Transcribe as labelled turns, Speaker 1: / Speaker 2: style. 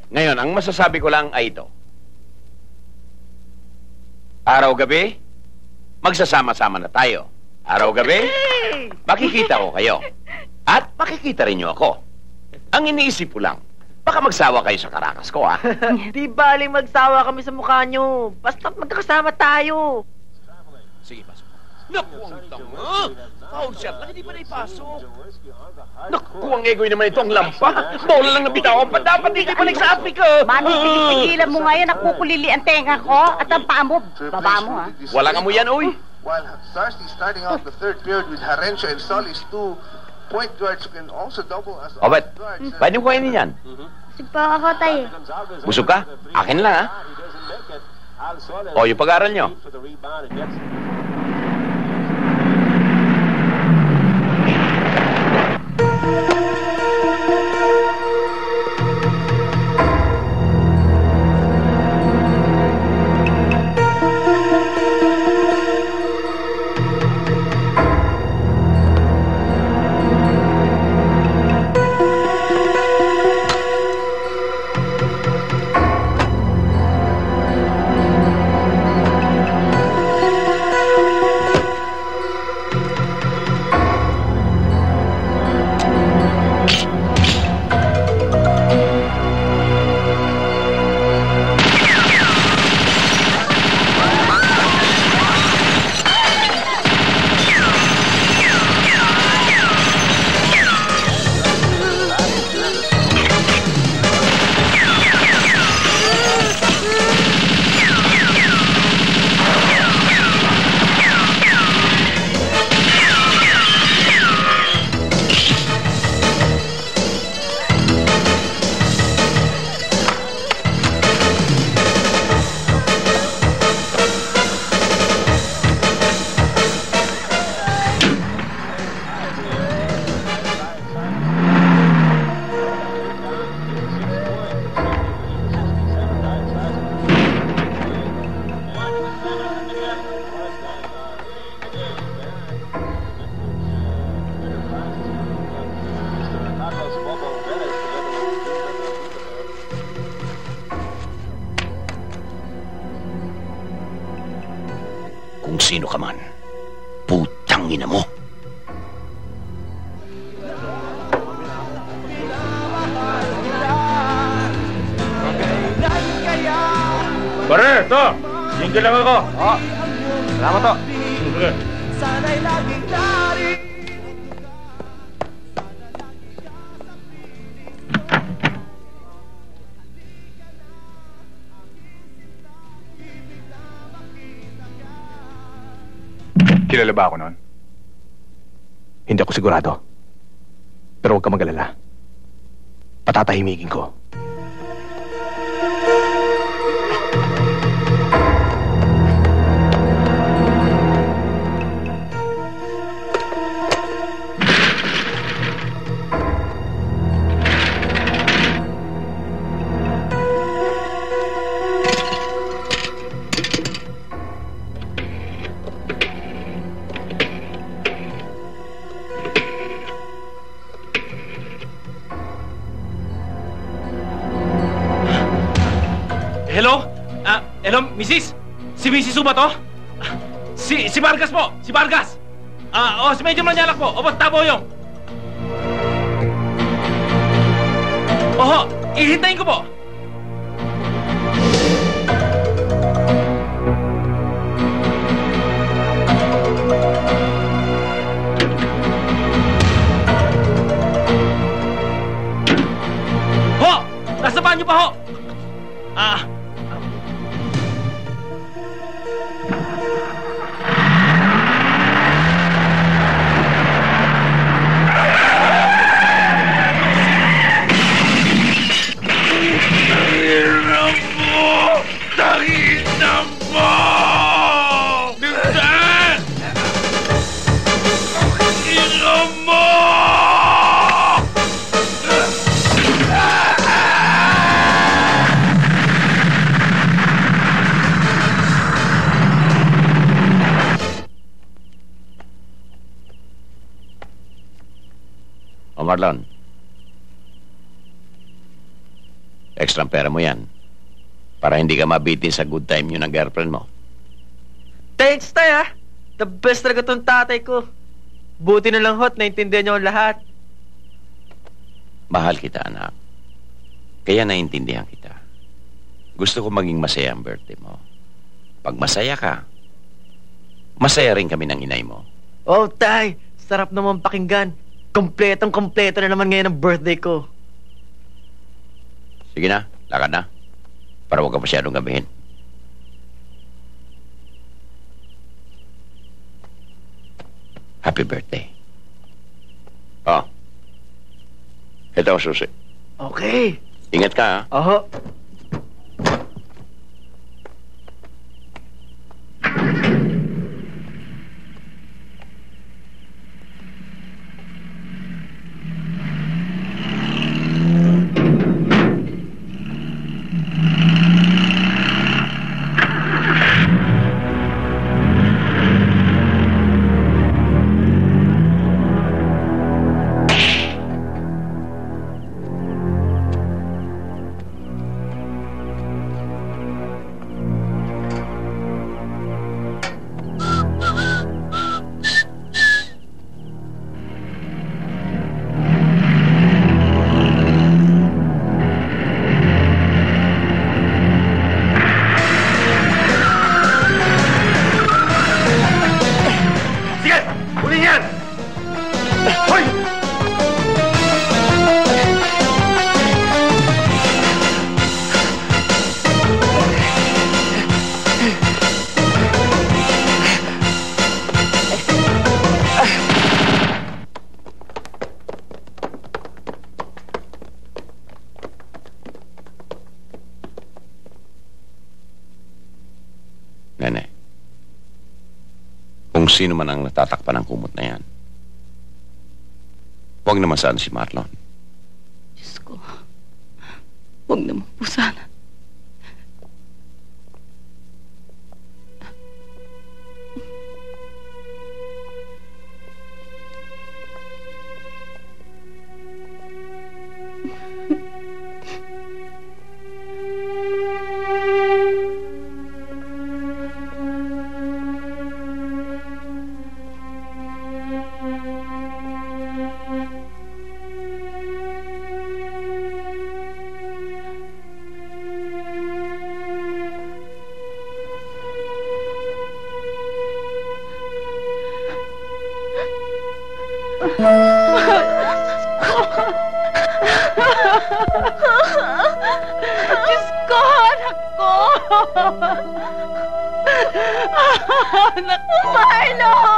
Speaker 1: Ngayon, ang masasabi ko lang ay ito. Araw-gabi, magsasama-sama na tayo. Araw-gabi, makikita ko kayo. At makikita rin niyo ako. Ang iniisip ko lang, baka magsawa kayo sa karakas ko, ha?
Speaker 2: Di baling magsawa kami sa mukha nyo. Basta magkakasama tayo.
Speaker 1: Sige, pasok. Naku, ang tanga! Kausap lang, hindi pa na ipasok. Naku, ang egoy naman ito, ang lampa. Bola lang nabitawan pa. Dapat hindi pa nagsabi ka.
Speaker 3: Mami, pigilan mo ngayon. Nakukulili ang tenga ko. At ang paa mo, baba mo, ha?
Speaker 1: Walang amoy yan, uy.
Speaker 4: While Sarsky starting out the third period with Harencio and Solis, two point guards who can also double as
Speaker 1: Obet,
Speaker 4: guards.
Speaker 1: pwede mo kainin yan.
Speaker 3: Busog pa ako, tay.
Speaker 1: Busog ka? Akin lang, ha? O, yung pag-aaral nyo. Kung sino ka man, putang ina mo.
Speaker 5: Pare, ito! Jingle lang ako.
Speaker 1: Salamat to.
Speaker 5: Sige.
Speaker 2: Sana'y laging dari.
Speaker 6: Kilala ba ako noon? Hindi ako sigurado. Pero huwag ka mag-alala. Patatahimigin ko.
Speaker 5: Hello? Hello, Mrs.? Si Mrs. ba to? Si Vargas po! Si Vargas! Si Medyo Manyalak po! Opo, Tabo yung! Oho, ihintayin ko po! Ho! Nasa banyo pa ho!
Speaker 1: O Marlon, Extra pera mo yan. Para hindi ka mabitin sa good time yun ng girlfriend mo.
Speaker 2: Thanks, tay, ha? The best talaga tong tatay ko. Buti na lang, Hot, naintindihan niyo ang lahat.
Speaker 1: Mahal kita, anak. Kaya naintindihan kita. Gusto ko maging masaya ang birthday mo. Pag masaya ka, masaya rin kami ng inay mo.
Speaker 2: Oh, tay, sarap naman pakinggan. Kompletong-kompleto na naman ngayon ang birthday ko.
Speaker 1: Sige na, lakad na. Para huwag ka masyadong gabihin. Happy birthday. Oh. Ito ang susi.
Speaker 2: Okay.
Speaker 1: Ingat ka, ha?
Speaker 2: Oho.
Speaker 1: Nene, kung sino man ang natatakpan ng kumot na yan, huwag naman sana si Marlon.
Speaker 3: Diyos ko, huwag naman po sana. Diyos ko, anak ko! Anak ko, Marlon!